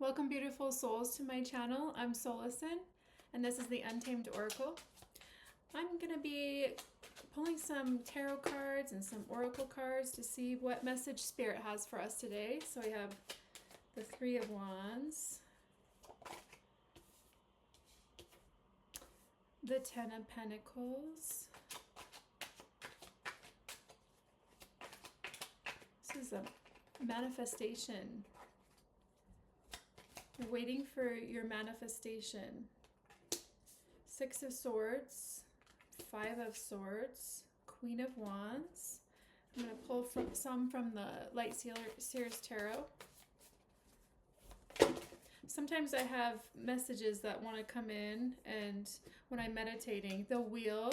Welcome, beautiful souls, to my channel. I'm Solison, and this is the Untamed Oracle. I'm going to be pulling some tarot cards and some oracle cards to see what message Spirit has for us today. So we have the Three of Wands, the Ten of Pentacles. This is a manifestation. You're waiting for your manifestation. Six of Swords, Five of Swords, Queen of Wands. I'm going to pull some from the Light Seers Tarot. Sometimes I have messages that want to come in, and when I'm meditating, the wheel.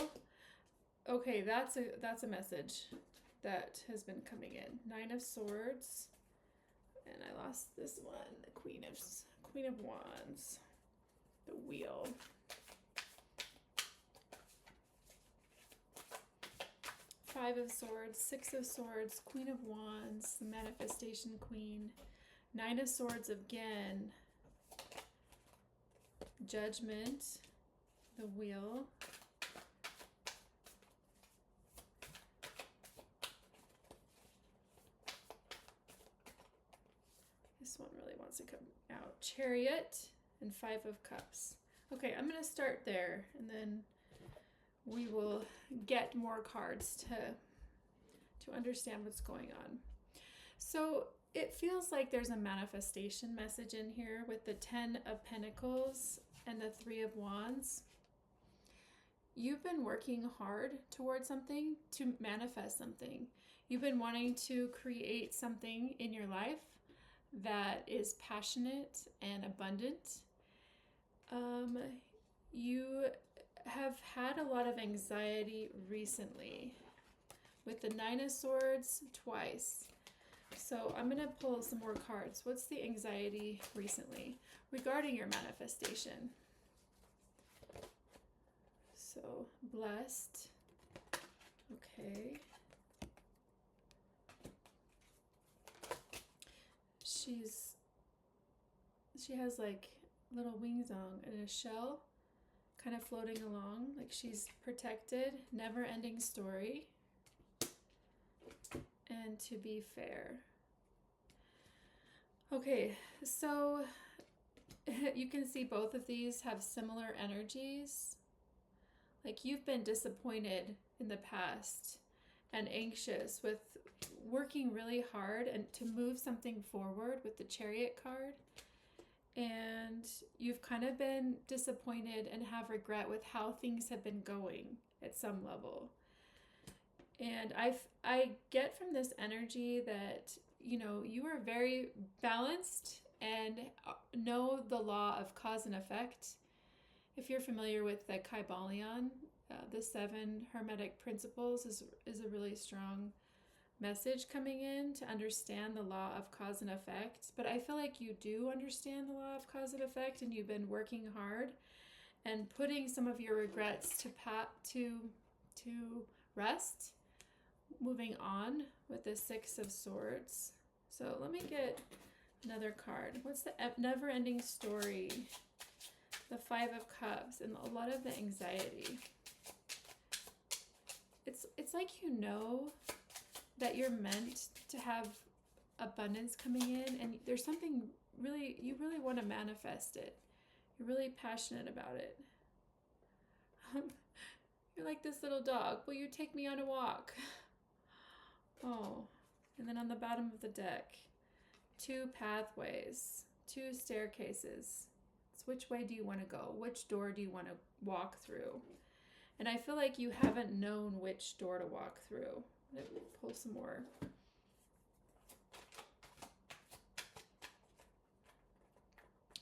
Okay, that's a message that has been coming in. Nine of Swords, and I lost this one. The Queen of Wands, the wheel. Five of Swords, Six of Swords, Queen of Wands, the Manifestation Queen, Nine of Swords again, Judgment, the wheel, this one really wants to come out, Chariot, and Five of Cups. Okay, I'm going to start there, and then we will get more cards to understand what's going on. So it feels like there's a manifestation message in here with the Ten of Pentacles and the Three of Wands. You've been working hard towards something to manifest something. You've been wanting to create something in your life that is passionate and abundant. You have had a lot of anxiety recently with the Nine of Swords twice. So I'm going to pull some more cards. What's the anxiety recently regarding your manifestation? So blessed. Okay. She has like little wings on and a shell kind of floating along, like she's protected. Never ending story. And to be fair. Okay, so you can see both of these have similar energies. Like you've been disappointed in the past and anxious with working really hard and to move something forward with the Chariot card. And you've kind of been disappointed and have regret with how things have been going at some level. And I get from this energy that, you know, you are very balanced and know the law of cause and effect. If you're familiar with the Kybalion, the 7 Hermetic Principles is a really strong message coming in to understand the law of cause and effect. But I feel like you do understand the law of cause and effect, and you've been working hard and putting some of your regrets to rest. Moving on with the Six of Swords. So let me get another card. What's the never-ending story? The Five of Cups and a lot of the anxiety. It's like you know that you're meant to have abundance coming in, and there's something really, you really want to manifest it. You're really passionate about it. You're like this little dog. Will you take me on a walk? Oh, and then on the bottom of the deck, 2 pathways, 2 staircases. It's which way do you want to go? Which door do you want to walk through? And I feel like you haven't known which door to walk through. Let me pull some more.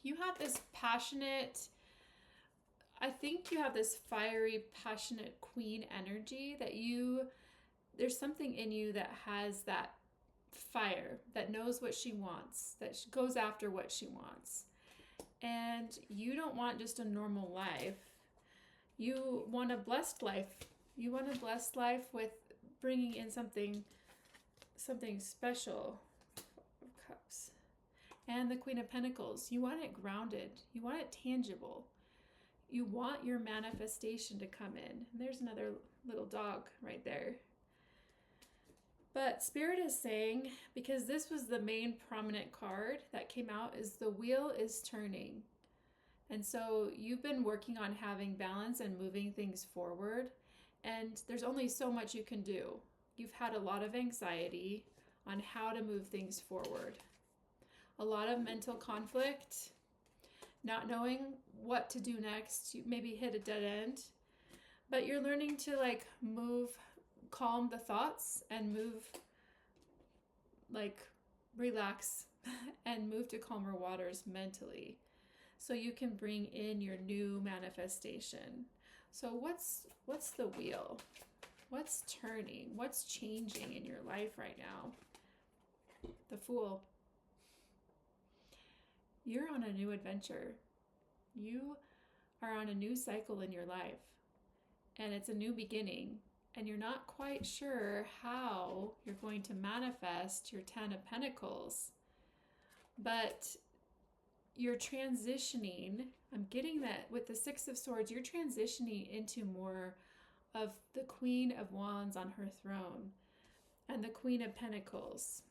You have this passionate, I think you have this fiery, passionate queen energy that there's something in you that has that fire, that knows what she wants, that goes after what she wants. And you don't want just a normal life. You want a blessed life. You want a blessed life with bringing in something special. Cups. and the Queen of Pentacles. You want it grounded. You want it tangible. You want your manifestation to come in. And there's another little dog right there. But Spirit is saying, because this was the main prominent card that came out, is the wheel is turning. And so you've been working on having balance and moving things forward. And there's only so much you can do. You've had a lot of anxiety on how to move things forward. A lot of mental conflict, not knowing what to do next. You maybe hit a dead end. But you're learning to like move, calm the thoughts and move, like relax and move to calmer waters mentally, so you can bring in your new manifestation. So what's the wheel? What's turning? What's changing in your life right now? The Fool. You're on a new adventure. You are on a new cycle in your life, and it's a new beginning, and you're not quite sure how you're going to manifest your 10 of Pentacles, but you're transitioning. I'm getting that with the Six of Swords, you're transitioning into more of the Queen of Wands on her throne and the Queen of Pentacles.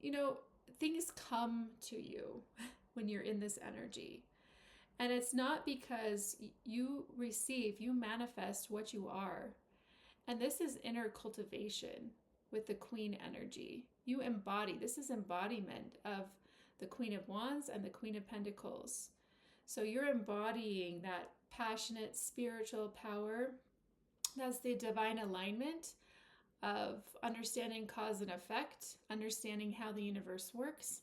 You know, things come to you when you're in this energy. And it's not because you receive, you manifest what you are. And this is inner cultivation with the Queen energy. You embody, this is embodiment of the Queen of Wands and the Queen of Pentacles. So you're embodying that passionate spiritual power. That's the divine alignment of understanding cause and effect, understanding how the universe works,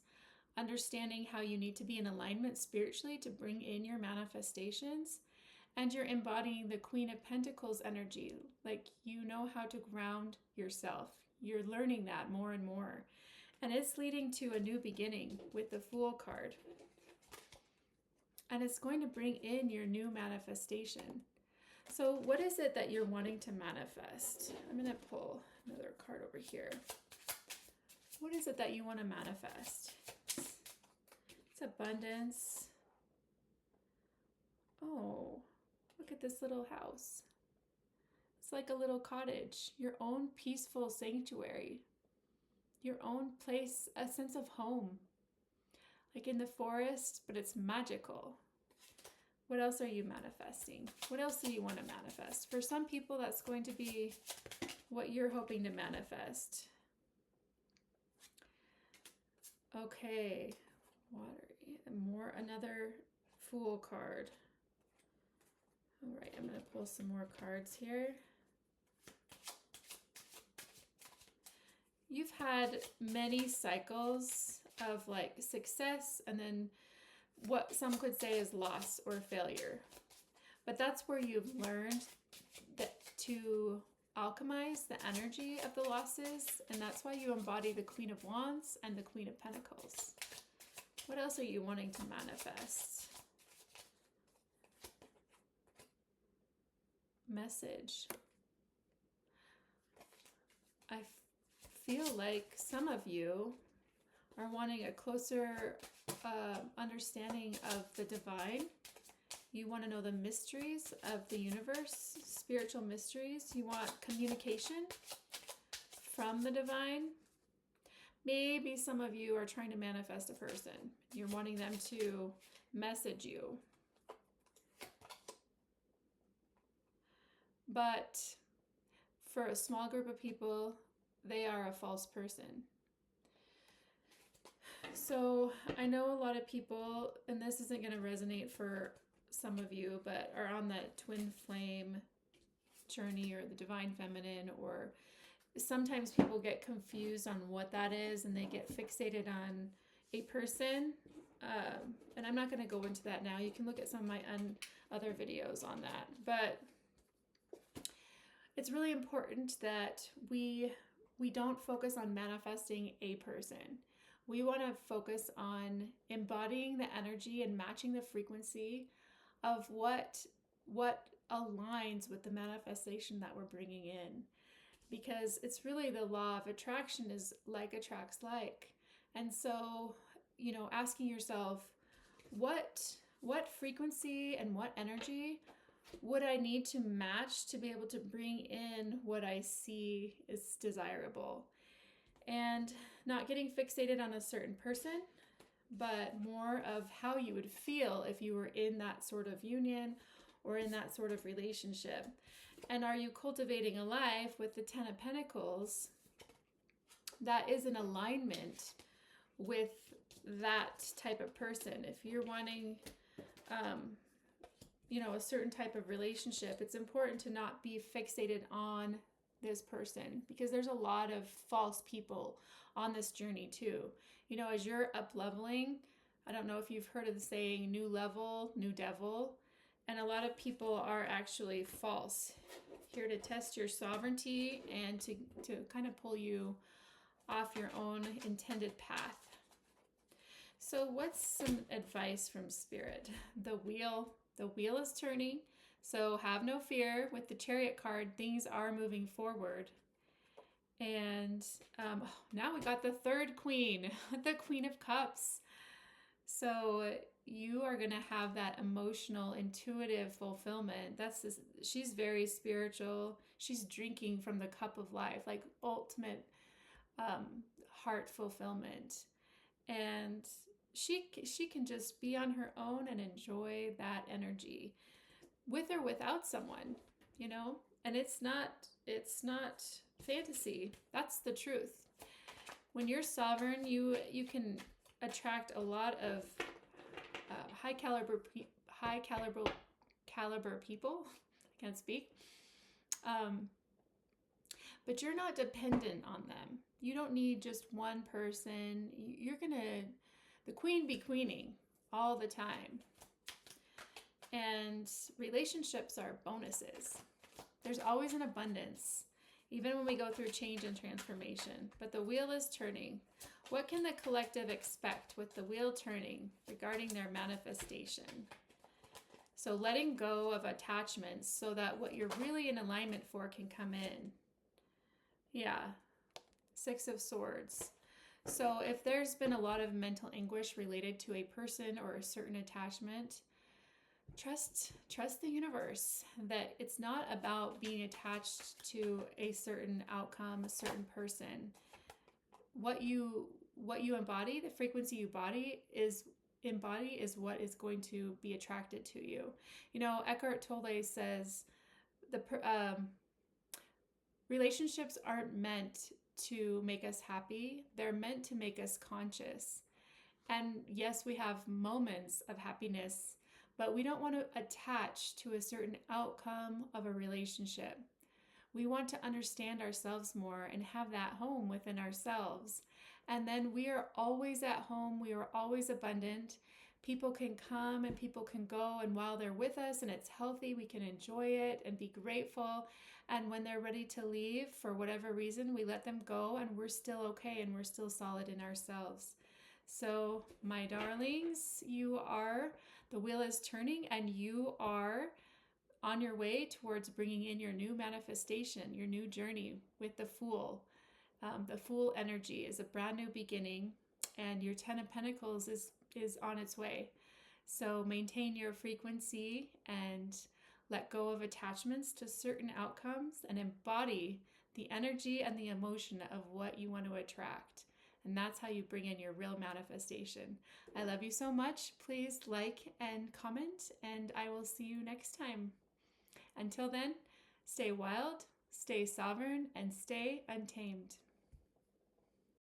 understanding how you need to be in alignment spiritually to bring in your manifestations. And you're embodying the Queen of Pentacles energy. Like, you know how to ground yourself. You're learning that more and more. And it's leading to a new beginning with the Fool card. And it's going to bring in your new manifestation. So what is it that you're wanting to manifest? I'm going to pull another card over here. What is it that you want to manifest? It's abundance. Oh, look at this little house. It's like a little cottage, your own peaceful sanctuary, your own place, a sense of home, like in the forest, but it's magical. What else are you manifesting? What else do you want to manifest? For some people, that's going to be what you're hoping to manifest. Okay, watery, and another Fool card. All right, I'm going to pull some more cards here. You've had many cycles of like success and then what some could say is loss or failure. But that's where you've learned that to alchemize the energy of the losses, and that's why you embody the Queen of Wands and the Queen of Pentacles. What else are you wanting to manifest? Message. I feel like some of you are wanting a closer understanding of the divine. You want to know the mysteries of the universe, spiritual mysteries. You want communication from the divine. Maybe some of you are trying to manifest a person. You're wanting them to message you. But for a small group of people, they are a false person. So I know a lot of people, and this isn't going to resonate for some of you, but are on that twin flame journey or the divine feminine, or sometimes people get confused on what that is and they get fixated on a person. And I'm not going to go into that now. You can look at some of my other videos on that. But it's really important that we don't focus on manifesting a person. We want to focus on embodying the energy and matching the frequency of what aligns with the manifestation that we're bringing in. Because it's really the law of attraction, is like attracts like. And so asking yourself, what frequency and what energy would I need to match to be able to bring in what I see is desirable? And not getting fixated on a certain person, but more of how you would feel if you were in that sort of union or in that sort of relationship. And are you cultivating a life with the Ten of Pentacles that is in alignment with that type of person? If you're wanting, a certain type of relationship, it's important to not be fixated on this person, because there's a lot of false people on this journey too. As you're up leveling, I don't know if you've heard of the saying, new level, new devil. And a lot of people are actually false, here to test your sovereignty and to kind of pull you off your own intended path. So what's some advice from Spirit? The wheel is turning. So have no fear. With the Chariot card, things are moving forward. And now we got the third Queen, the Queen of Cups. So you are going to have that emotional, intuitive fulfillment. She's very spiritual. She's drinking from the cup of life, like ultimate heart fulfillment. And she can just be on her own and enjoy that energy, with or without someone, and it's not fantasy. That's the truth. When you're sovereign, you can attract a lot of high caliber people. I can't speak. But you're not dependent on them. You don't need just one person. You're gonna the queen be queening all the time. And relationships are bonuses. There's always an abundance, even when we go through change and transformation. But the wheel is turning. What can the collective expect with the wheel turning regarding their manifestation? So letting go of attachments so that what you're really in alignment for can come in. Yeah, Six of Swords. So if there's been a lot of mental anguish related to a person or a certain attachment, trust the universe that it's not about being attached to a certain outcome, a certain person. What you embody, the frequency you embody is what is going to be attracted to you. Eckhart Tolle says the relationships aren't meant to make us happy. They're meant to make us conscious. And yes, we have moments of happiness, but we don't want to attach to a certain outcome of a relationship. We want to understand ourselves more and have that home within ourselves. And then we are always at home. We are always abundant. People can come and people can go. And while they're with us and it's healthy, we can enjoy it and be grateful. And when they're ready to leave, for whatever reason, we let them go and we're still okay and we're still solid in ourselves. So, my darlings, the wheel is turning and you are on your way towards bringing in your new manifestation, your new journey with the Fool. The Fool energy is a brand new beginning, and your Ten of Pentacles is on its way. So maintain your frequency and let go of attachments to certain outcomes and embody the energy and the emotion of what you want to attract. And that's how you bring in your real manifestation. I love you so much. Please like and comment, and I will see you next time. Until then, stay wild, stay sovereign, and stay untamed.